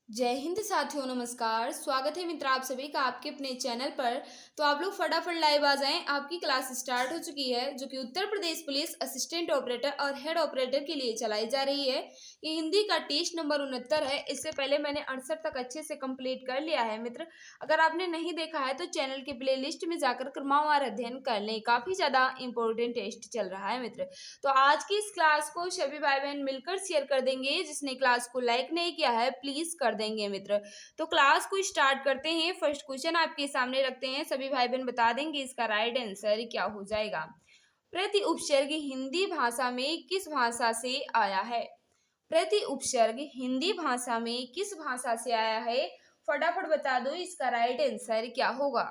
जय हिंद साथियों, नमस्कार। स्वागत है मित्र आप सभी का आपके अपने चैनल पर। तो आप लोग फटाफट लाइव आ जाएं। आपकी क्लास स्टार्ट हो चुकी है, जो कि Uttar Pradesh police assistant operator और हेड ऑपरेटर के लिए चलाई जा रही है। ये हिंदी का टेस्ट नंबर 69 है। इससे पहले मैंने 68 तक अच्छे से कंप्लीट कर लिया है मित्र। अगर आपने नहीं देखा है तो चैनल के प्ले लिस्ट में जाकर क्रमवार अध्ययन कर लें। काफ़ी ज़्यादा इंपॉर्टेंट टेस्ट चल रहा है मित्र। तो आज की इस क्लास को सभी भाई बहन मिलकर शेयर कर देंगे। जिसने क्लास को लाइक नहीं किया है प्लीज कर देंगे मित्र। तो क्लास को स्टार्ट करते हैं। फर्स्ट क्वेश्चन आपके सामने रखते हैं। सभी भाई बहन बता देंगे इसका राइट आंसर क्या हो जाएगा। प्रति उपसर्ग हिंदी भाषा में किस भाषा से आया है। प्रति उपसर्ग हिंदी भाषा में किस भाषा से आया है, फटाफट बता दो इसका राइट आंसर क्या होगा।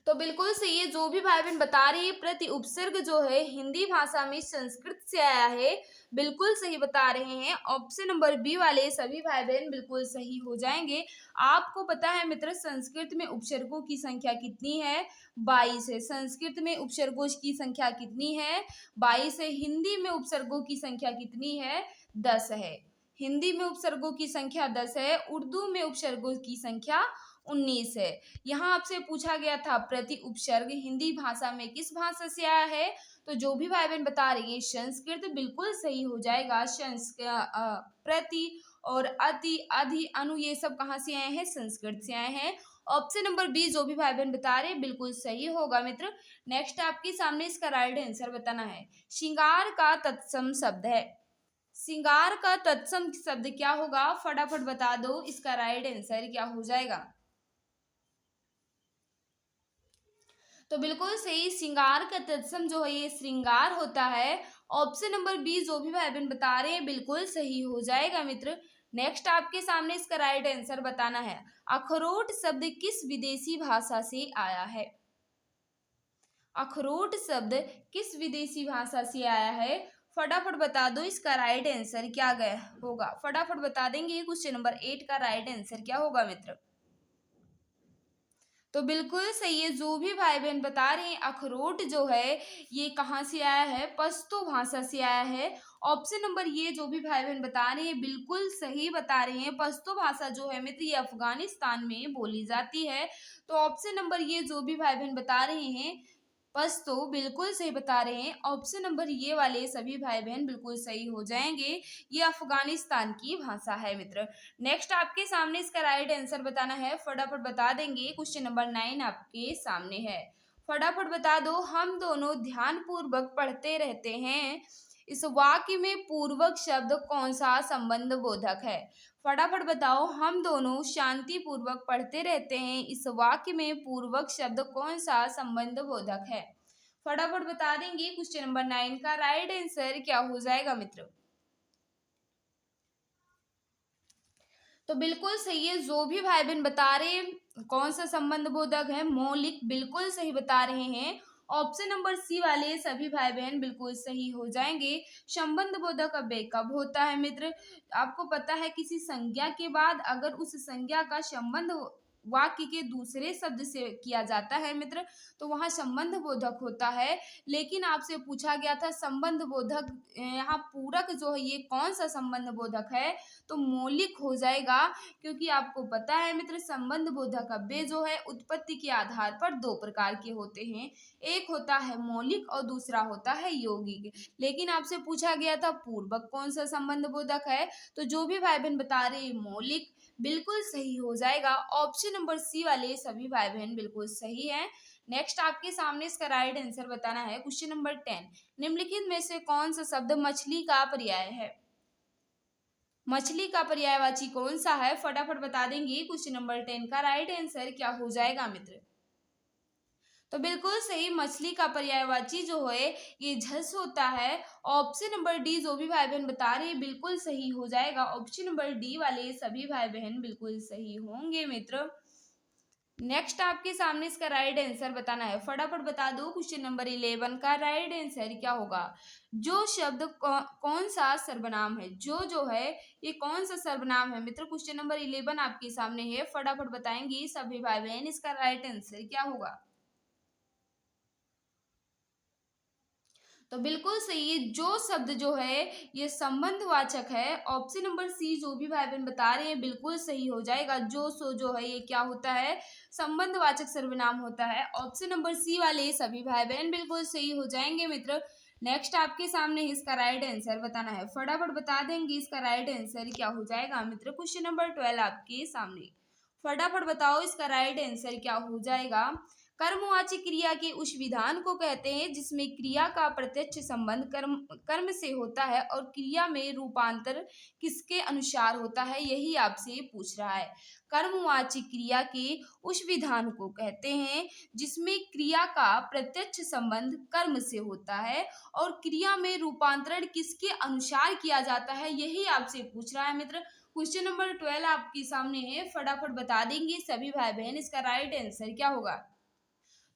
तो बिल्कुल सही है। जो भी भाई बहन बता रहे हैं प्रति उपसर्ग जो है हिंदी भाषा में संस्कृत से आया है, बिल्कुल सही बता रहे हैं। ऑप्शन नंबर बी वाले सभी भाई बहन बिल्कुल सही हो जाएंगे। आपको पता है मित्र संस्कृत में उपसर्गों की संख्या कितनी है, 22 है। संस्कृत में उपसर्गों की संख्या कितनी है, 22 है। हिंदी में उपसर्गों की संख्या कितनी है, 10 है। हिंदी में उपसर्गों की संख्या 10 है। उर्दू में उपसर्गों की संख्या 19 है। यहाँ आपसे पूछा गया था प्रति उपसर्ग हिंदी भाषा में किस भाषा से आया है, तो जो भी भाई बहन बता रही है संस्कृत बिल्कुल सही हो जाएगा। प्रति और अति अधि अनु ये सब कहाँ से आए हैं, संस्कृत से आए हैं। ऑप्शन नंबर बी जो भी भाई बहन बता रहे हैं बिल्कुल सही होगा मित्र। नेक्स्ट आपके सामने इसका राइट आंसर बताना है। श्रृंगार का तत्सम शब्द है। श्रृंगार का तत्सम शब्द क्या होगा, फटाफट बता दो इसका राइट आंसर क्या हो जाएगा। तो बिल्कुल सही, श्रृंगार का तत्सम जो है ये श्रृंगार होता है। ऑप्शन नंबर बी जो भी भाई बहन बता रहे हैं बिल्कुल सही हो जाएगा मित्र। नेक्स्ट आपके सामने इसका राइट आंसर बताना है। अखरोट शब्द किस विदेशी भाषा से आया है। अखरोट शब्द किस विदेशी भाषा से आया है, फटाफट बता दो इसका राइट आंसर क्या गया होगा। फटाफट बता देंगे। क्वेश्चन नंबर 8 का राइट आंसर क्या होगा मित्र। तो बिल्कुल सही है। जो भी भाई बहन बता रहे हैं अखरोट जो है ये कहाँ से आया है, पश्तो भाषा से आया है। ऑप्शन नंबर ये जो भी भाई बहन बता रहे हैं बिल्कुल सही बता रहे हैं। पश्तो भाषा जो है मित्र ये अफगानिस्तान में बोली जाती है। तो ऑप्शन नंबर ये जो भी भाई बहन बता रहे हैं पश्तो बिल्कुल सही बता रहे हैं। ऑप्शन नंबर ये वाले सभी भाई बहन बिल्कुल सही हो जाएंगे। ये अफगानिस्तान की भाषा है मित्र। नेक्स्ट आपके सामने इसका राइट आंसर बताना है। फटाफट बता देंगे। क्वेश्चन नंबर 9 आपके सामने है। फटाफट बता दो। हम दोनों ध्यान पूर्वक पढ़ते रहते हैं, इस वाक्य में पूर्वक शब्द कौन सा संबंध बोधक है। फटाफट बताओ। हम दोनों शांति पूर्वक पढ़ते रहते हैं, इस वाक्य में पूर्वक शब्द कौन सा संबंध बोधक है। फटाफट बता देंगे। क्वेश्चन नंबर 9 का राइट आंसर क्या हो जाएगा मित्र। तो बिल्कुल सही है। जो भी भाई बहन बता रहे हैं कौन सा संबंध बोधक है, मौलिक, बिल्कुल सही बता रहे हैं। ऑप्शन नंबर सी वाले सभी भाई बहन बिल्कुल सही हो जाएंगे। संबंध बोधक अव्यय कब होता है मित्र, आपको पता है किसी संज्ञा के बाद अगर उस संज्ञा का संबंध वाक्य के दूसरे शब्द से किया जाता है मित्र, तो वहां संबंध बोधक होता है। लेकिन आपसे पूछा गया था संबंध बोधक, यहाँ पूरक जो है ये कौन सा संबंध बोधक है, तो मौलिक हो जाएगा। क्योंकि आपको पता है मित्र संबंध बोधक अव्यय जो है उत्पत्ति के आधार पर दो प्रकार के होते हैं। एक होता है मौलिक और दूसरा होता है यौगिक। लेकिन आपसे पूछा गया था पूर्वक कौन सा संबंध बोधक है, तो जो भी भाई बहन बता रहे हैं मौलिक, बिल्कुल सही हो जाएगा। ऑप्शन नंबर सी वाले सभी भाई बहन बिल्कुल सही है। नेक्स्ट आपके सामने इसका राइट आंसर बताना है। क्वेश्चन नंबर 10, निम्नलिखित में से कौन सा शब्द मछली का पर्याय है। मछली का पर्यायवाची कौन सा है, फटाफट बता देंगे। क्वेश्चन नंबर 10 का राइट आंसर क्या हो जाएगा मित्र। तो बिल्कुल सही, मछली का पर्यायवाची जो है ये झस होता है। ऑप्शन नंबर डी जो भी भाई बहन बता रहे हैं बिल्कुल सही हो जाएगा। ऑप्शन नंबर डी वाले सभी भाई बहन बिल्कुल सही होंगे मित्र। नेक्स्ट आपके सामने इसका राइट आंसर बताना है। फटाफट बता दो। क्वेश्चन नंबर 11 का राइट आंसर क्या होगा। जो शब्द कौन सा सर्वनाम है, जो है ये कौन सा सर्वनाम है मित्र। क्वेश्चन नंबर 11 आपके सामने है। फटाफट बताएंगे सभी भाई बहन इसका राइट आंसर क्या होगा। तो बिल्कुल सही है, जो शब्द जो है ये संबंधवाचक है। ऑप्शन नंबर सी जो भी भाई बहन बता रहे हैं बिल्कुल सही हो जाएगा। जो सो जो है ये क्या होता है, संबंधवाचक सर्वनाम होता है। ऑप्शन नंबर सी वाले सभी भाई बहन बिल्कुल सही हो जाएंगे मित्र। नेक्स्ट आपके सामने इसका राइट आंसर बताना है, फटाफट बता देंगे इसका राइट आंसर क्या हो जाएगा मित्र। क्वेश्चन नंबर 12 आपके सामने, फटाफट बताओ इसका राइट आंसर क्या हो जाएगा। कर्मवाची क्रिया के उस विधान को कहते हैं जिसमें क्रिया का प्रत्यक्ष संबंध कर्म से होता है और क्रिया में रूपांतर किसके अनुसार होता है, यही आपसे पूछ रहा है। कर्मवाची क्रिया के उस विधान को कहते हैं जिसमें क्रिया का प्रत्यक्ष संबंध कर्म से होता है और क्रिया में रूपांतरण किसके अनुसार किया जाता है, यही आपसे पूछ रहा है मित्र। क्वेश्चन नंबर 12 आपके सामने है, फटाफट बता देंगे सभी भाई बहन इसका राइट आंसर क्या होगा।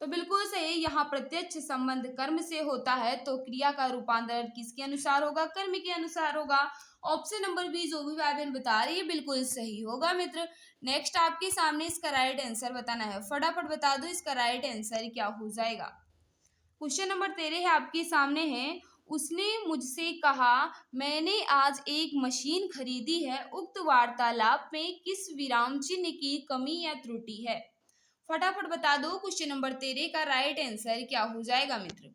तो बिल्कुल सही, यहाँ प्रत्यक्ष संबंध कर्म से होता है तो क्रिया का रूपांतरण किसके अनुसार होगा, कर्म के अनुसार होगा। ऑप्शन नंबर बी जो भी भाई बहन बता रही है बिल्कुल सही होगा मित्र। नेक्स्ट आपके सामने इसका राइट आंसर बताना है, फटाफट बता दो इसका राइट आंसर क्या हो जाएगा। क्वेश्चन नंबर 13 है आपके सामने है, उसने मुझसे कहा मैंने आज एक मशीन खरीदी है, उक्त वार्तालाप में किस विराम चिन्ह की कमी या त्रुटि है। फटाफट बता दो क्वेश्चन नंबर 13 का राइट आंसर क्या हो जाएगा मित्र।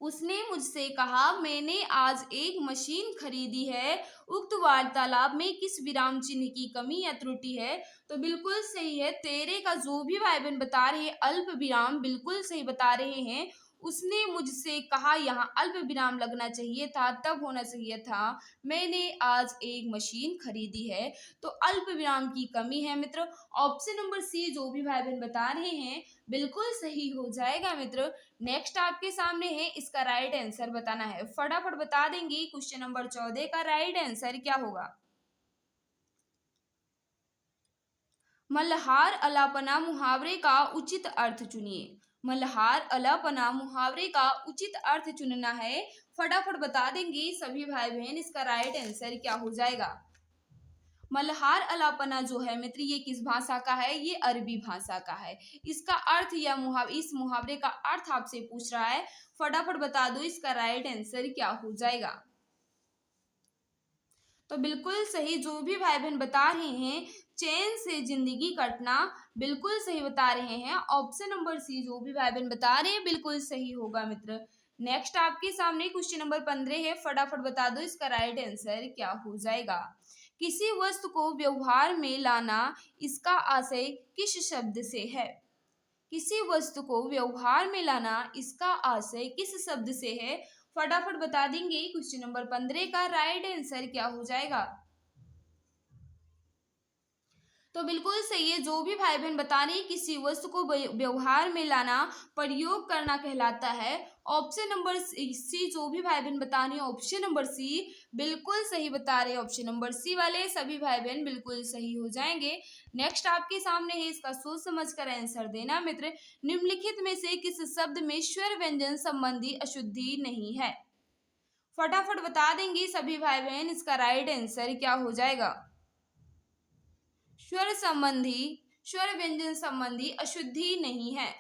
उसने मुझसे कहा मैंने आज एक मशीन खरीदी है, उक्त वार्तालाप में किस विराम चिन्ह की कमी या त्रुटि है। तो बिल्कुल सही है, 13 का जो भी भाई बहन बता रहे हैं अल्प विराम बिल्कुल सही बता रहे हैं। उसने मुझसे कहा, यहाँ अल्प विराम लगना चाहिए था, तब होना चाहिए था मैंने आज एक मशीन खरीदी है, तो अल्प विराम की कमी है मित्र। ऑप्शन नंबर सी जो भी भाई बहन बता रहे हैं बिल्कुल सही हो जाएगा मित्र। नेक्स्ट आपके सामने है, इसका राइट आंसर बताना है, फटाफट बता देंगे क्वेश्चन नंबर 14 का राइट आंसर क्या होगा। मल्हार अलापना मुहावरे का उचित अर्थ चुनिए। मल्हार अलापना मुहावरे का उचित अर्थ चुनना है, फटाफट बता देंगे सभी भाई बहन इसका राइट आंसर क्या हो जाएगा। मल्हार अलापना जो है मित्र ये किस भाषा का है, ये अरबी भाषा का है। इसका अर्थ या इस मुहावरे का अर्थ आपसे पूछ रहा है, फटाफट बता दो इसका राइट आंसर क्या हो जाएगा। तो बिल्कुल सही, जो भी भाई बहन बता रहे हैं चैन से जिंदगी कटना, बिल्कुल सही बता रहे हैं। ऑप्शन नंबर सी जो भी भाई बहन बता रहे हैं बिल्कुल सही होगा मित्र। नेक्स्ट आपके सामने क्वेश्चन नंबर 15 है, फटाफट बता दो इसका राइट आंसर क्या हो जाएगा। किसी वस्तु को व्यवहार में लाना, इसका आशय किस शब्द से है। किसी वस्तु को व्यवहार में लाना, इसका आशय किस शब्द से है, फटाफट बता देंगे क्वेश्चन नंबर 15 का राइट आंसर क्या हो जाएगा। तो बिल्कुल सही है, जो भी भाई बहन बता रहे हैं किसी वस्तु को व्यवहार में लाना, प्रयोग करना कहलाता है। ऑप्शन नंबर सी जो भी भाई बहन बता रहे हैं ऑप्शन नंबर सी बिल्कुल सही बता रहे हैं। ऑप्शन नंबर सी वाले सभी भाई बहन बिल्कुल सही हो जाएंगे। नेक्स्ट आपके सामने है, इसका सोच समझ कर आंसर देना मित्र। निम्नलिखित में से किस शब्द में स्वर व्यंजन संबंधी अशुद्धि नहीं है, फटाफट बता देंगे सभी भाई बहन इसका राइट आंसर क्या हो जाएगा। स्वर व्यंजन संबंधी अशुद्धि नहीं है।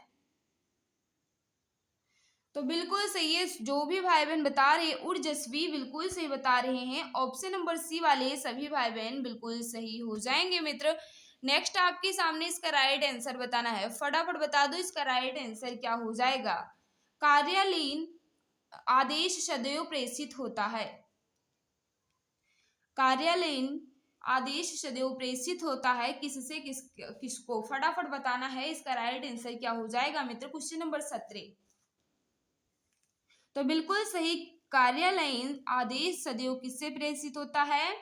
तो बिल्कुल सही है, जो भी भाई बहन बता रहे हैं ऊर्जस्वी बिल्कुल सही बता रहे हैं। ऑप्शन नंबर सी वाले सभी भाई बहन बिल्कुल सही हो जाएंगे मित्र। नेक्स्ट आपके सामने इसका राइट आंसर बताना है, फटाफट बता दो इसका राइट आंसर क्या हो जाएगा। कार्यालयीन आदेश सदैव प्रेषित होता है। कार्यालयीन आदेश सदैव प्रेषित होता है किससे किसको, फटाफट बताना है इसका राइट आंसर क्या हो जाएगा मित्र। क्वेश्चन नंबर 17, तो बिल्कुल सही, कार्यालयीन आदेश सदैव किससे प्रेषित होता है,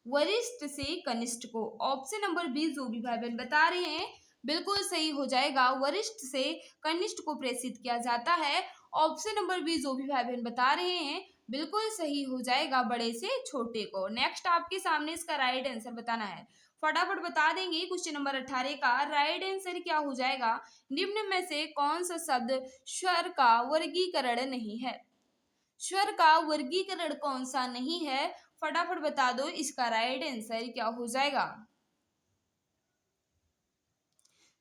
वरिष्ठ से कनिष्ठ को। ऑप्शन नंबर बी जो भी भाई बहन बता रहे हैं बिल्कुल सही हो जाएगा, वरिष्ठ से कनिष्ठ को प्रेषित किया जाता है। ऑप्शन नंबर बी जो भी भाई बहन बता रहे हैं बिल्कुल सही हो जाएगा, बड़े से छोटे को। नेक्स्ट आपके सामने इसका राइट आंसर बताना है, फटाफट बता देंगे क्वेश्चन नंबर 18 का राइट आंसर क्या हो जाएगा। निम्न में से कौन सा शब्द स्वर का वर्गीकरण नहीं है, स्वर का वर्गीकरण कौन सा नहीं है, फटाफट बता दो इसका राइट आंसर क्या हो जाएगा।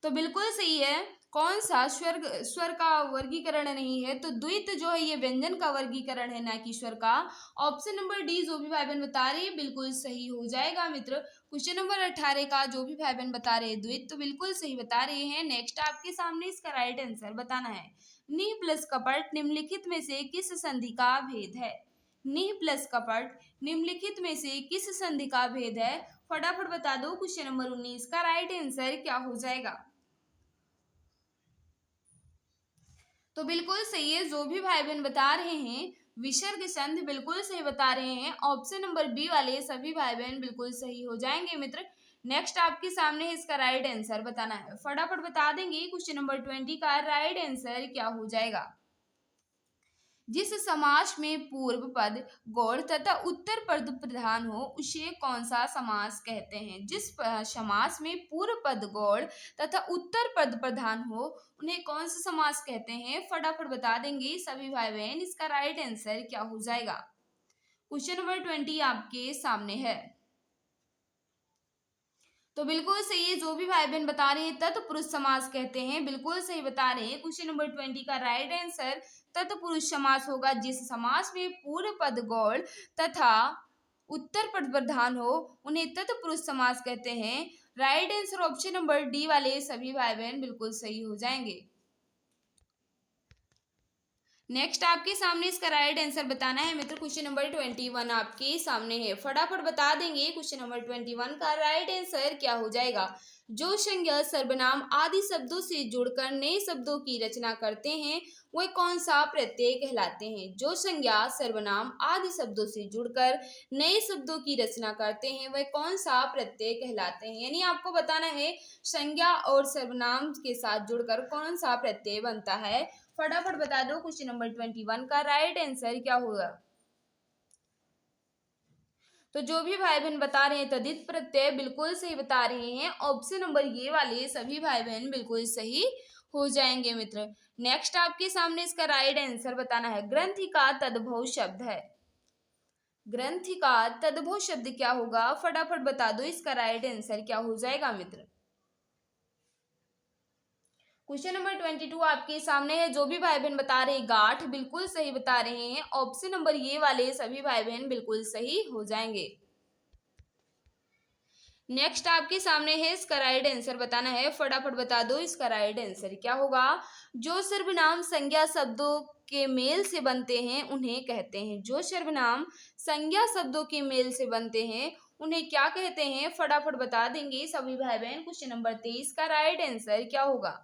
तो बिल्कुल सही है, कौन सा स्वर का वर्गीकरण नहीं है? तो द्वित जो है ये व्यंजन का वर्गीकरण है, ना कि स्वर का। ऑप्शन नंबर डी जो भी भाई बहन बता रहे हैं बिल्कुल सही हो जाएगा मित्र। क्वेश्चन नंबर 18 का जो भी भाई बहन बता रहे हैं द्वित, तो बिल्कुल सही बता रहे हैं। नेक्स्ट आपके सामने इसका राइट आंसर बताना है। नि प्लस कपट निम्नलिखित में से किस संधि का भेद है? नि प्लस कपट निम्नलिखित में से किस संधि का भेद है? फटाफट बता दो। क्वेश्चन नंबर 19 का राइट आंसर क्या हो जाएगा? तो बिल्कुल सही है, जो भी भाई बहन बता रहे हैं विसर्ग संधि बिल्कुल सही बता रहे हैं। ऑप्शन नंबर बी वाले सभी भाई बहन बिल्कुल सही हो जाएंगे मित्र। नेक्स्ट आपके सामने है इसका राइट आंसर बताना है। फटाफट बता देंगे। क्वेश्चन नंबर 20 का राइट आंसर क्या हो जाएगा? जिस समास में पूर्व पद गौड़ तथा उत्तर पद प्रधान हो उसे कौन सा समास कहते हैं? जिस समास में पूर्व पद गौड़ तथा उत्तर पद प्रधान हो उन्हें कौन सा समास कहते हैं? फटाफट बता देंगे सभी भाई बहन। इसका राइट आंसर क्या हो जाएगा? क्वेश्चन नंबर 20 आपके सामने है। तो बिल्कुल सही है, जो भी भाई बहन बता रहे हैं तत्पुरुष समास कहते हैं, बिल्कुल सही बता रहे हैं। क्वेश्चन नंबर 20 का राइट आंसर तत्पुरुष समास होगा। जिस समास में पूर्व पद गौड़ तथा उत्तर पद प्रधान हो उन्हें तत्पुरुष समास कहते हैं। Right answer option number D वाले सभी भाई बहन बिल्कुल सही हो जाएंगे। नेक्स्ट आपके सामने इसका राइट आंसर बताना है मित्र। क्वेश्चन नंबर 21 आपके सामने है, फटाफट बता देंगे। क्वेश्चन नंबर 21 का राइट आंसर क्या हो जाएगा? जो संज्ञा सर्वनाम आदि शब्दों से जुड़कर नए शब्दों की रचना करते हैं वह कौन सा प्रत्यय कहलाते हैं? जो संज्ञा सर्वनाम आदि शब्दों से जुड़कर नए शब्दों की रचना करते हैं वह कौन सा प्रत्यय कहलाते हैं? यानी आपको बताना है संज्ञा और सर्वनाम के साथ जुड़कर कौन सा प्रत्यय बनता है। फटाफट बता दो। क्वेश्चन नंबर 21 का राइट आंसर क्या होगा? तो जो भी भाई बहन बता रहे हैं तदित प्रत्यय बिल्कुल सही बता रहे हैं। ऑप्शन नंबर ये वाले सभी भाई बहन बिल्कुल सही हो जाएंगे मित्र। नेक्स्ट आपके सामने इसका राइट आंसर बताना है। ग्रंथि का तद्भव शब्द है। ग्रंथि का तद्भव शब्द क्या होगा? फटाफट बता दो। इसका राइट आंसर क्या हो जाएगा मित्र? क्वेश्चन नंबर 22 आपके सामने है। जो भी भाई बहन बता रहे हैं गांठ बिल्कुल सही बता रहे हैं। ऑप्शन नंबर ये वाले सभी भाई बहन बिल्कुल सही हो जाएंगे। नेक्स्ट आपके सामने है, इसका राइट आंसर बताना है। फटाफट बता दो। इसका राइट आंसर क्या होगा? जो सर्वनाम संज्ञा शब्दों के मेल से बनते हैं उन्हें कहते हैं। जो सर्वनाम संज्ञा शब्दों के मेल से बनते हैं उन्हें क्या कहते हैं? फटाफट बता देंगे सभी भाई बहन। क्वेश्चन नंबर 23 का राइट आंसर क्या होगा?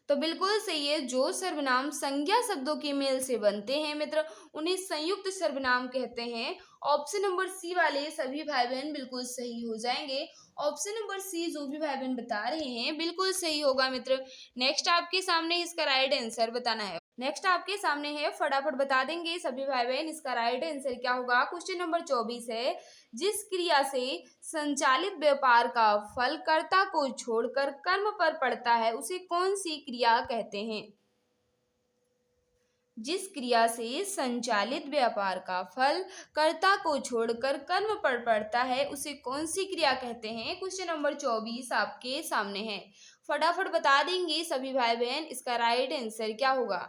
तो बिल्कुल सही है, जो सर्वनाम संज्ञा शब्दों के मेल से बनते हैं मित्र उन्हें संयुक्त सर्वनाम कहते हैं। ऑप्शन नंबर सी वाले सभी भाई बहन बिल्कुल सही हो जाएंगे। ऑप्शन नंबर सी जो भी भाई बहन बता रहे हैं बिल्कुल सही होगा मित्र। नेक्स्ट आपके सामने इसका राइट आंसर बताना है। नेक्स्ट आपके सामने है, फटाफट बता देंगे सभी भाई बहन। इसका राइट आंसर क्या होगा? क्वेश्चन नंबर 24 है। जिस क्रिया से संचालित व्यापार का फल कर्ता को छोड़कर कर्म पर पड़ता है उसे कौन सी क्रिया कहते हैं? जिस क्रिया से संचालित व्यापार का फल कर्ता को छोड़कर कर्म पर पड़ता है उसे कौन सी क्रिया कहते हैं? क्वेश्चन नंबर 24 आपके सामने है, फटाफट बता देंगे सभी भाई बहन। इसका राइट आंसर क्या होगा?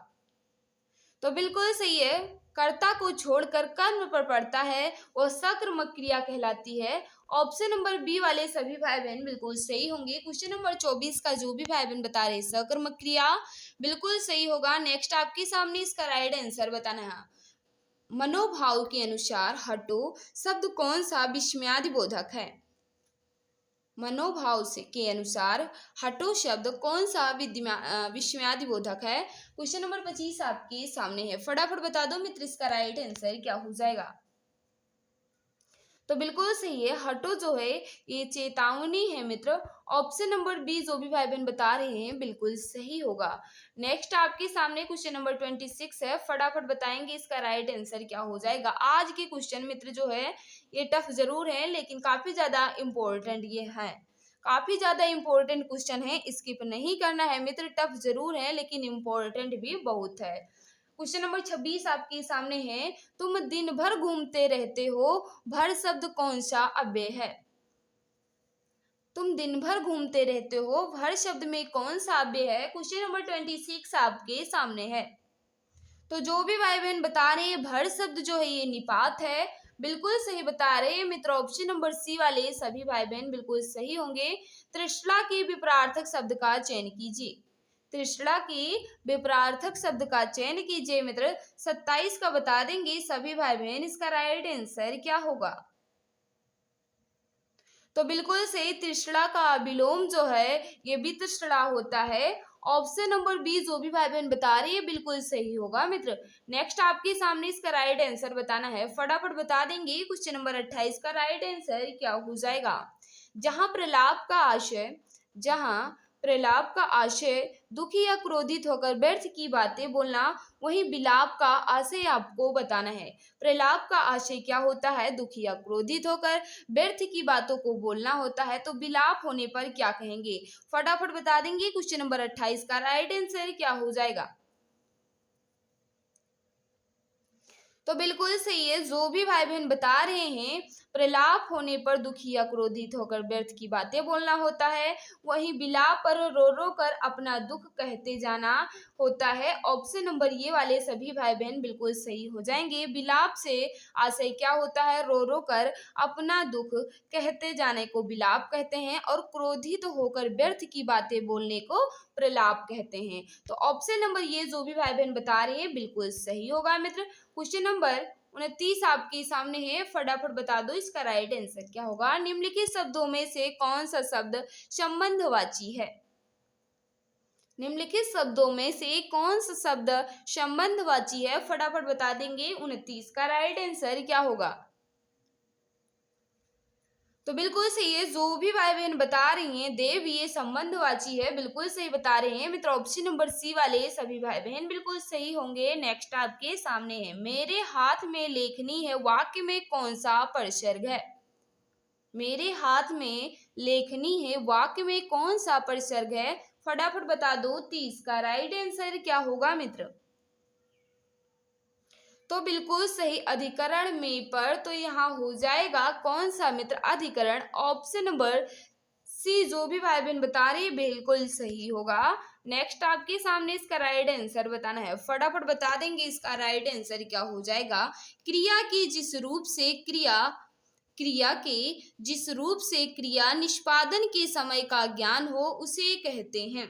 तो बिल्कुल सही है, कर्ता को छोड़कर कर्म पर पड़ता है और सकर्मक क्रिया कहलाती है। ऑप्शन नंबर बी वाले सभी भाई बहन बिल्कुल सही होंगे। क्वेश्चन नंबर 24 का जो भी भाई बहन बता रहे सकर्मक क्रिया बिल्कुल सही होगा। नेक्स्ट आपके सामने इसका राइट आंसर बताना है। मनोभाव के अनुसार हटो शब्द कौन सा विस्मयादि बोधक है? मनोभाव से के अनुसार हटो शब्द कौन सा विस्मयादि बोधक है? क्वेश्चन नंबर 25 आपके सामने है, फटाफट बता दो मित्र। इसका राइट आंसर क्या हो जाएगा? तो बिल्कुल सही है, हटो जो है ये चेतावनी है मित्र। ऑप्शन नंबर बी जो भी भाई बहन बता रहे हैं बिल्कुल सही होगा। नेक्स्ट आपके सामने क्वेश्चन नंबर 26 है, फटाफट बताएंगे इसका राइट आंसर क्या हो जाएगा। आज के क्वेश्चन मित्र जो है ये टफ जरूर है लेकिन काफी ज्यादा इम्पोर्टेंट ये है। काफी ज्यादा इम्पोर्टेंट क्वेश्चन है, स्किप नहीं करना है मित्र। टफ जरूर है लेकिन इम्पोर्टेंट भी बहुत है। क्वेश्चन नंबर 26 आपके सामने है। तुम दिन भर घूमते रहते हो, भर शब्द कौन सा अव्यय है? तुम दिन भर घूमते रहते हो, भर शब्द में कौन सा अव्यय है? क्वेश्चन नंबर 26 आपके सामने है। तो जो भी भाई बहन बता रहे हैं भर शब्द जो है ये निपात है, बिल्कुल सही बता रहे हैं मित्र। ऑप्शन नंबर सी वाले सभी भाई बहन बिल्कुल सही होंगे। तृष्णा के विपरार्थक शब्द का चयन कीजिए। तृष्णा के विपरार्थक शब्द का चयन कीजिए मित्र। 27 का बता देंगे सभी भाई बहन, इसका राइट आंसर क्या होगा? तो बिल्कुल सही, तृष्णा का विलोम जो है ये भी तृष्णा होता है। ऑप्शन नंबर बी जो भी भाई बहन बता रही है बिल्कुल सही होगा मित्र। नेक्स्ट आपके सामने इसका राइट आंसर बताना है, फटाफट बता देंगे। क्वेश्चन नंबर 28 का राइट आंसर क्या हो जाएगा? जहां प्रलाप का आशय दुखी या क्रोधित होकर व्यर्थ की बातें बोलना, वही विलाप का आशय आपको बताना है। प्रलाप का आशय क्या होता है? दुखी या क्रोधित होकर व्यर्थ की बातों को बोलना होता है। तो विलाप होने पर क्या कहेंगे? फटाफट बता देंगे। क्वेश्चन नंबर 28 का राइट आंसर क्या हो जाएगा? तो बिल्कुल सही है, जो भी भाई बहन बता रहे हैं प्रलाप होने पर दुखी या क्रोधित होकर व्यर्थ की बातें बोलना होता है, वहीं विलाप पर रो रो कर अपना दुख कहते जाना होता है। ऑप्शन नंबर ये वाले सभी भाई बहन बिल्कुल सही हो जाएंगे। विलाप से आशय क्या होता है? रो रो कर अपना दुख कहते जाने को विलाप कहते हैं, और क्रोधित होकर व्यर्थ की बातें बोलने को प्रलाप कहते हैं। तो ऑप्शन नंबर ये जो भी भाई बहन बता रहे हैं बिल्कुल सही होगा मित्र। क्वेश्चन नंबर 29 आपके सामने है, फटाफट बता दो इसका राइट आंसर क्या होगा? निम्नलिखित शब्दों में से कौन सा शब्द संबंधवाची है? निम्नलिखित शब्दों में से कौन सा शब्द संबंधवाची है? फटाफट बता देंगे। 29 का राइट आंसर क्या होगा? तो बिल्कुल सही है, जो भी भाई बहन बता रही हैं देव ये संबंधवाची है, बिल्कुल सही बता रहे हैं मित्र। ऑप्शन नंबर सी वाले सभी भाई बहन बिल्कुल सही होंगे। नेक्स्ट आपके सामने है, मेरे हाथ में लेखनी है, वाक्य में कौन सा परिसर्ग है? मेरे हाथ में लेखनी है, वाक्य में कौन सा परिसर्ग है? फटाफट बता दो। 30 का राइट आंसर क्या होगा मित्र? तो बिल्कुल सही, अधिकरण में पर तो यहाँ हो जाएगा कौन सा मित्र? अधिकरण। ऑप्शन नंबर सी जो भी भाई बहन बता रही है बिल्कुल सही होगा। नेक्स्ट आपके सामने इसका राइट आंसर बताना है, फटाफट बता देंगे इसका राइट आंसर क्या हो जाएगा? क्रिया की जिस रूप से क्रिया निष्पादन के समय का ज्ञान हो उसे कहते हैं।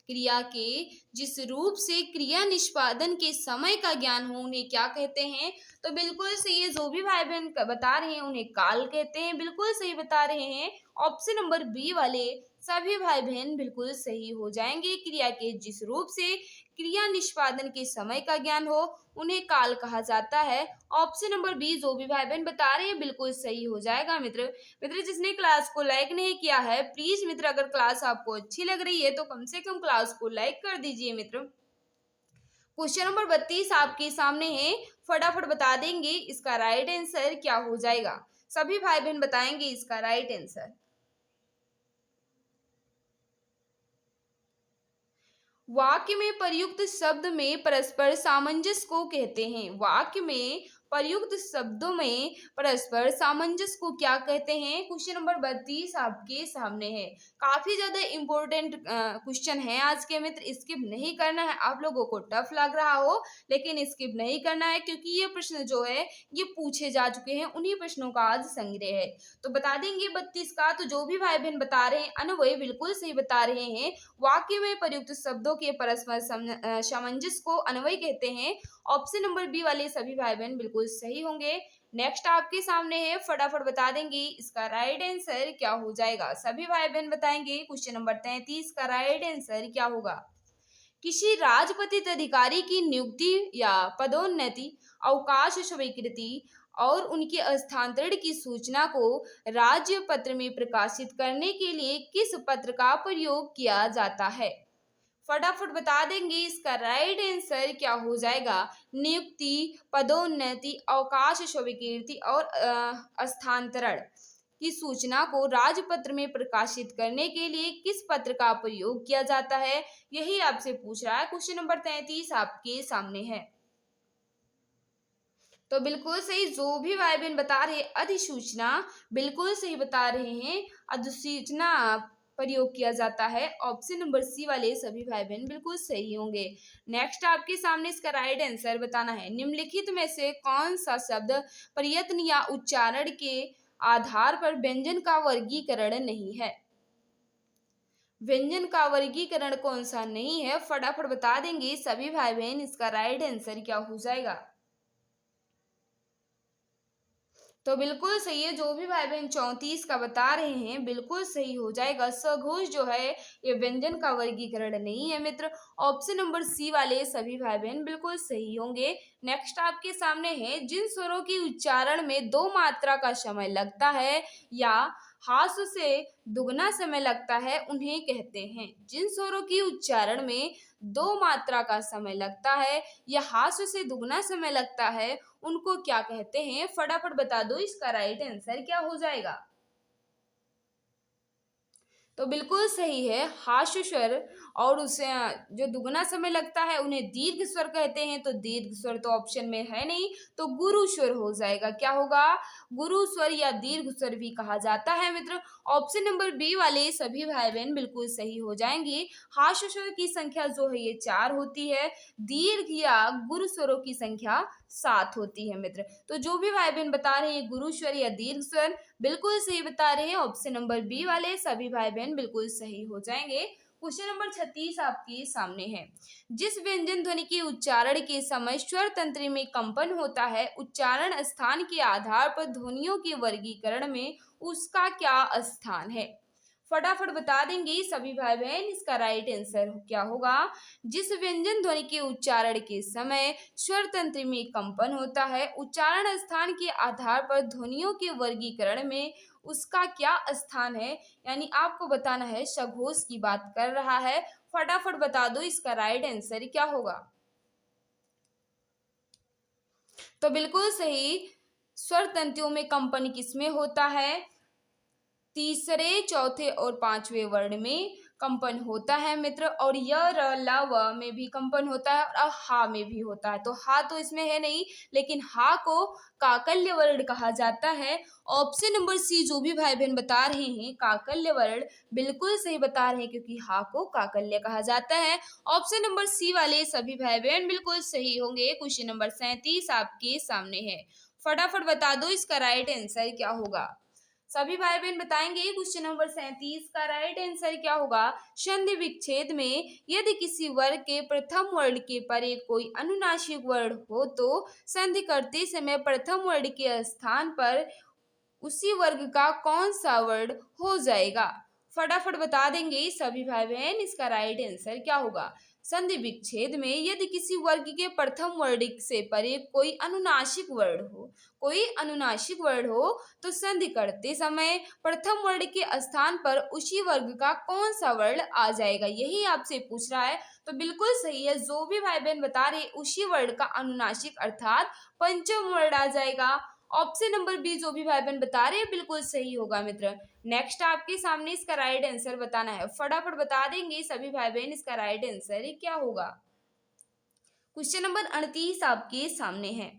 क्रिया के जिस रूप से क्रिया निष्पादन के समय का ज्ञान हो उन्हें क्या कहते हैं? तो बिल्कुल सही है, जो भी भाई बहन बता रहे हैं उन्हें काल कहते हैं, बिल्कुल सही बता रहे हैं। ऑप्शन नंबर बी वाले सभी भाई बहन बिल्कुल सही हो जाएंगे। क्रिया के जिस रूप से क्रिया निष्पादन के समय का ज्ञान हो उन्हें काल कहा जाता है। ऑप्शन नंबर बी जो भी भाई बहन बता रहे हैं बिल्कुल सही हो जाएगा मित्र। मित्र जिसने क्लास को लाइक नहीं किया है प्लीज मित्र, अगर क्लास आपको अच्छी लग रही है तो कम से कम क्लास को लाइक कर दीजिए मित्र। क्वेश्चन नंबर 32 आपके सामने है, फटाफट बता देंगे इसका राइट आंसर क्या हो जाएगा? सभी भाई बहन बताएंगे इसका राइट आंसर। वाक्य में प्रयुक्त शब्द में परस्पर सामंजस्य को कहते हैं। वाक्य में प्रयुक्त शब्दों में परस्पर सामंजस्य को क्या कहते हैं? क्वेश्चन नंबर 32 आपके सामने है। काफी ज्यादा इंपॉर्टेंट क्वेश्चन है आज के मित्र, स्किप नहीं करना है। आप लोगों को टफ लग रहा हो लेकिन स्किप नहीं करना है, क्योंकि ये प्रश्न जो है ये पूछे जा चुके हैं, उन्हीं प्रश्नों का आज संग्रह है। तो बता देंगे 32 का। तो जो भी भाई बहन बता रहे हैं अन्वय बिल्कुल सही बता रहे हैं। वाक्य में प्रयुक्त शब्दों के परस्पर सामंजस्य को अन्वय कहते हैं। ऑप्शन नंबर बी वाले सभी भाई बहन बिल्कुल सही होंगे। नेक्स्ट आपके सामने है, फटाफट बता देंगे इसका राइट आंसर क्या हो जाएगा? सभी भाई बहन बताएंगे। क्वेश्चन नंबर 33 का राइट आंसर क्या होगा? किसी राजपत्रित अधिकारी की नियुक्ति या पदोन्नति, अवकाश स्वीकृति और उनके स्थानांतरण की सूचना को राज्य पत्र में प्रकाशित करने के लिए किस पत्र का प्रयोग किया जाता है? फटाफट बता देंगे इसका राइट आंसर क्या हो जाएगा? नियुक्ति, पदोन्नति, अवकाश स्वीकृति और स्थानांतरण की सूचना को राजपत्र में प्रकाशित करने के लिए किस पत्र का प्रयोग किया जाता है? यही आपसे पूछ रहा है। क्वेश्चन नंबर 33 आपके सामने है। तो बिल्कुल सही, जो भी भाई बहन बता रहे अधिसूचना, बिल्कुल सही बता रहे हैं। अधिसूचना प्रयोग किया जाता है। ऑप्शन नंबर सी वाले सभी भाई बहन बिल्कुल सही होंगे। नेक्स्ट आपके सामने इसका राइट आंसर बताना है। निम्नलिखित में से कौन सा शब्द प्रयत्न या उच्चारण के आधार पर व्यंजन का वर्गीकरण नहीं है? व्यंजन का वर्गीकरण कौन सा नहीं है, फटाफट बता देंगे सभी भाई बहन। इसका राइट आंसर क्या हो जाएगा? तो बिल्कुल सही है, जो भी भाई बहन 34 का बता रहे हैं बिल्कुल सही हो जाएगा। सघोष जो है ये व्यंजन का वर्गीकरण नहीं है मित्र। ऑप्शन नंबर सी वाले सभी भाई बहन बिल्कुल सही होंगे। नेक्स्ट आपके सामने है, जिन स्वरों की उच्चारण में दो मात्रा का समय लगता है या हास्य से दुगना समय लगता है उन्हें कहते हैं। जिन स्वरों की उच्चारण में दो मात्रा का समय लगता है या हास्य से दुगना समय लगता है उनको क्या कहते हैं? फटाफट बता दो, इसका राइट आंसर क्या हो जाएगा? तो बिल्कुल सही है, हास्य स्वर। और उसे जो दुगना समय लगता है उन्हें दीर्घ स्वर कहते हैं। तो दीर्घ स्वर तो ऑप्शन में है नहीं, तो गुरु स्वर हो जाएगा। क्या होगा? गुरु स्वर या दीर्घ स्वर भी कहा जाता है मित्र। ऑप्शन नंबर बी वाले सभी भाई बहन बिल्कुल सही हो जाएंगे। हास्य स्वर की संख्या जो है ये 4 होती है, दीर्घ या गुरु स्वरों की संख्या 7 होती है मित्र। तो जो भी भाई बहन बता रहे हैं गुरु स्वर या दीर्घ स्वर, बिल्कुल सही बता रहे हैं। ऑप्शन नंबर बी वाले सभी भाई बहन बिल्कुल सही हो जाएंगे। क्वेश्चन नंबर 36 आपके सामने है। जिस व्यंजन ध्वनि के उच्चारण के समय स्वर तंत्र में कंपन होता है, उच्चारण स्थान के आधार पर ध्वनियों के वर्गीकरण में उसका क्या स्थान है? फटाफट बता देंगे सभी भाई बहन, इसका राइट आंसर क्या होगा? जिस व्यंजन ध्वनि के उच्चारण के समय स्वर तंत्र में कंपन होता है, उच्चारण स्थान के आधार पर ध्वनियों के वर्गीकरण में उसका क्या स्थान है? यानी आपको बताना है, सघोष की बात कर रहा है। फटाफट बता दो, इसका राइट आंसर क्या होगा? तो बिल्कुल सही, स्वर तंतुओं में कंपन किसमें होता है? तीसरे, चौथे और पांचवें वर्ण में कंपन होता है मित्र। और य र ल व में भी कंपन होता है और हा में भी होता है। तो हा तो इसमें है नहीं, लेकिन हा को काकल्य वर्ण कहा जाता है। ऑप्शन नंबर सी जो भी भाई बहन बता रहे हैं काकल्य वर्ण, बिल्कुल सही बता रहे हैं, क्योंकि हा को काकल्य कहा जाता है। ऑप्शन नंबर सी वाले सभी भाई बहन बिल्कुल सही होंगे। क्वेश्चन नंबर 37 आपके सामने है। फटाफट बता दो, इसका राइट आंसर क्या होगा? सभी भाई बहन बताएंगे क्वेश्चन नंबर 37 का राइट आंसर क्या होगा? संधि विच्छेद में यदि किसी वर्ग के प्रथम वर्ण के परे कोई अनुनासिक वर्ण हो तो संधि करते समय प्रथम वर्ण के स्थान पर उसी वर्ग का कौन सा वर्ण हो जाएगा? फटाफट बता देंगे सभी भाई बहन, इसका राइट आंसर क्या होगा? संधि विच्छेद में यदि किसी वर्ग के प्रथम वर्ण से परे कोई अनुनासिक वर्ण हो, कोई अनुनासिक वर्ण हो तो संधि करते समय प्रथम वर्ण के स्थान पर उसी वर्ग का कौन सा वर्ण आ जाएगा, यही आपसे पूछ रहा है। तो बिल्कुल सही है, जो भी भाई बहन बता रहे उसी वर्ण का अनुनासिक अर्थात पंचम वर्ण आ जाएगा। ऑप्शन नंबर बी जो भी भाई बहन बता रहे हैं बिल्कुल सही होगा मित्र। नेक्स्ट आपके सामने इसका राइट आंसर बताना है। फटाफट बता देंगे सभी भाई बहन, इसका राइट आंसर क्या होगा? क्वेश्चन नंबर 38 आपके सामने है।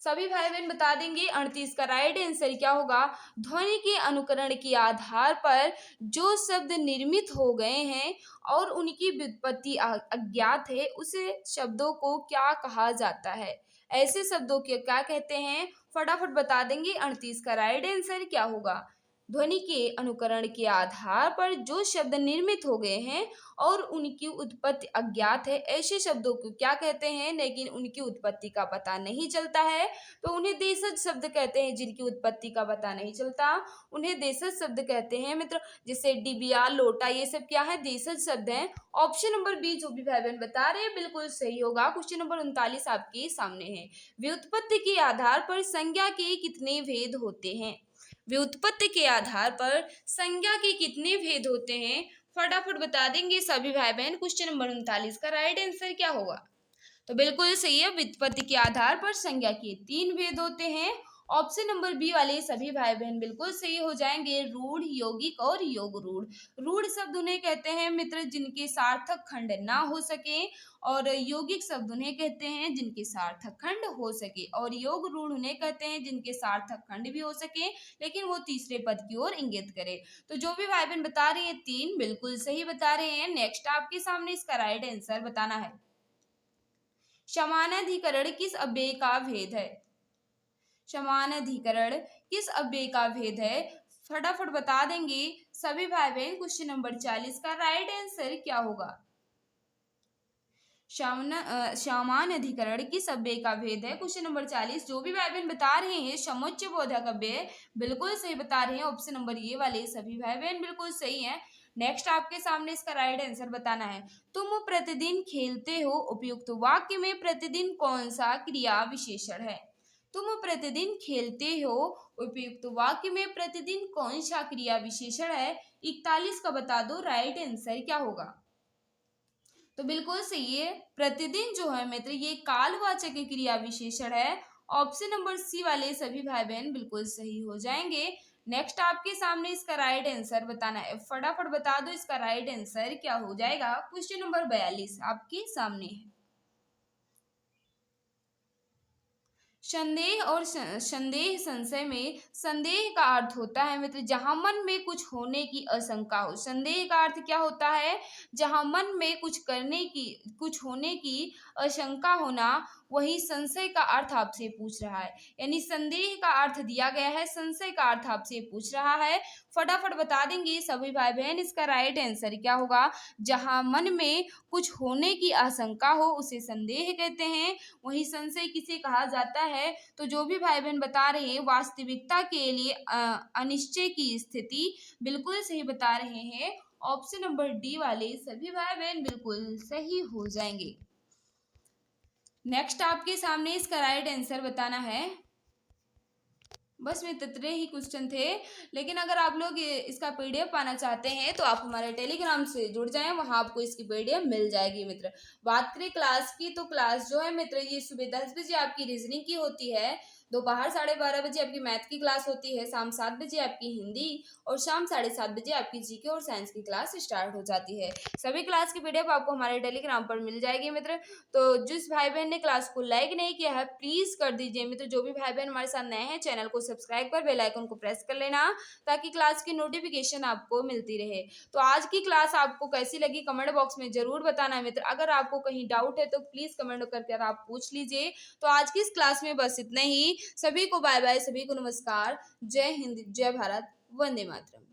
सभी भाई बहन बता देंगे 38 का राइट आंसर क्या होगा? ध्वनि के अनुकरण के आधार पर जो शब्द निर्मित हो गए हैं और उनकी व्युत्पत्ति अज्ञात है, उसे शब्दों को क्या कहा जाता है? ऐसे शब्दों के क्या कहते हैं? फटाफट बता देंगे 38 का राइट आंसर क्या होगा? ध्वनि के अनुकरण के आधार पर जो शब्द निर्मित हो गए हैं और उनकी उत्पत्ति अज्ञात है, ऐसे शब्दों को क्या कहते हैं? लेकिन उनकी उत्पत्ति का पता नहीं चलता है तो उन्हें देशज शब्द कहते हैं। जिनकी उत्पत्ति का पता नहीं चलता उन्हें देशज शब्द कहते हैं मित्र। जैसे डिबिया, लोटा, ये सब क्या है? देशज शब्द हैं। ऑप्शन नंबर बी जो भी भाई बहन बता रहे हैं बिल्कुल सही होगा। क्वेश्चन नंबर 39 आपके सामने है। व्युत्पत्ति के आधार पर संज्ञा के कितने भेद होते हैं? व्युत्पत्ति के आधार पर संज्ञा के कितने भेद होते हैं? फटाफट बता देंगे सभी भाई बहन। क्वेश्चन नंबर 39 का राइट आंसर क्या होगा? तो बिल्कुल सही है, व्युत्पत्ति के आधार पर संज्ञा के 3 भेद होते हैं। ऑप्शन नंबर बी वाले सभी भाई बहन बिल्कुल सही हो जाएंगे। रूढ़, यौगिक और योग रूढ़। रूढ़ शब्द उन्हें कहते हैं मित्र जिनके सार्थक खंड ना हो सके, और यौगिक शब्द उन्हें कहते हैं जिनके सार्थक खंड हो सके, और योग रूढ़ उन्हें कहते हैं जिनके सार्थक खंड भी हो सके लेकिन वो तीसरे पद की ओर इंगित करे। तो जो भी भाई बहन बता रहे हैं तीन बिल्कुल सही बता रहे हैं। नेक्स्ट आपके सामने इसका राइट आंसर बताना है। समानाधिकरण किस अव्यय का भेद है? समानाधिकरण किस अव्यय का भेद है? फटाफट बता देंगे सभी भाई बहन। क्वेश्चन नंबर 40 का राइट आंसर क्या होगा? समान अधिकरण किस अव्यय का भेद है? क्वेश्चन नंबर 40 जो भी भाई बहन बता रहे हैं समुच्चय बोधक अव्यय बिल्कुल सही बता रहे हैं। ऑप्शन नंबर ये वाले सभी भाई बहन बिल्कुल सही है। नेक्स्ट आपके सामने इसका राइट आंसर बताना है। तुम प्रतिदिन खेलते हो उपयुक्त वाक्य में प्रतिदिन कौन सा क्रिया विशेषण है? तुम प्रतिदिन खेलते हो उपयुक्त वाक्य में प्रतिदिन कौन सा क्रिया विशेषण है? 41 का बता दो राइट आंसर क्या होगा? तो बिल्कुल सही है। प्रतिदिन जो है मित्र ये कालवाचक क्रिया विशेषण है। ऑप्शन नंबर सी वाले सभी भाई बहन बिल्कुल सही हो जाएंगे। नेक्स्ट आपके सामने इसका राइट आंसर बताना है। फटाफट बता दो इसका राइट आंसर क्या हो जाएगा? क्वेश्चन नंबर 42 आपके सामने है। संदेह और संदेह संशय में संदेह का अर्थ होता है मित्र जहां मन में कुछ होने की आशंका हो। संदेह का अर्थ क्या होता है? जहां मन में कुछ होने की आशंका होना। वही संशय का अर्थ आपसे पूछ रहा है, यानी संदेह का अर्थ दिया गया है, संशय का अर्थ आपसे पूछ रहा है। फटाफट बता देंगे सभी भाई बहन इसका राइट आंसर क्या होगा? जहां मन में कुछ होने की आशंका हो उसे संदेह कहते हैं। वही संशय किसे कहा जाता है? तो जो भी भाई बहन बता रहे हैं वास्तविकता के लिए अनिश्चय की स्थिति बिल्कुल सही बता रहे हैं। ऑप्शन नंबर डी वाले सभी भाई बहन बिल्कुल सही हो जाएंगे। नेक्स्ट आपके सामने इसका राइट आंसर बताना है। बस में इतने ही क्वेश्चन थे, लेकिन अगर आप लोग इसका पीडीएफ पाना चाहते हैं तो आप हमारे टेलीग्राम से जुड़ जाएं, वहां आपको इसकी पीडीएफ मिल जाएगी मित्र। बात करें क्लास की, तो क्लास जो है मित्र ये सुबह 10 बजे आपकी रीजनिंग की होती है, दोपहर 12:30 बजे आपकी मैथ की क्लास होती है, शाम 7 बजे आपकी हिंदी, और शाम 7:30 बजे आपकी जीके और साइंस की क्लास स्टार्ट हो जाती है। सभी क्लास की पीडीएफ आपको हमारे टेलीग्राम पर मिल जाएगी मित्र। तो जिस भाई बहन ने क्लास को लाइक नहीं किया है प्लीज कर दीजिए मित्र। जो भी भाई बहन हमारे साथ नए हैं चैनल को सब्सक्राइब कर बेल आइकन को प्रेस कर लेना ताकि क्लास की नोटिफिकेशन आपको मिलती रहे। तो आज की क्लास आपको कैसी लगी कमेंट बॉक्स में जरूर बताना मित्र। अगर आपको कहीं डाउट है तो प्लीज कमेंट करके आप पूछ लीजिए। तो आज की इस क्लास में बस इतना ही। सभी को बाय बाय, सभी को नमस्कार। जय हिंद, जय भारत, वंदे मातरम।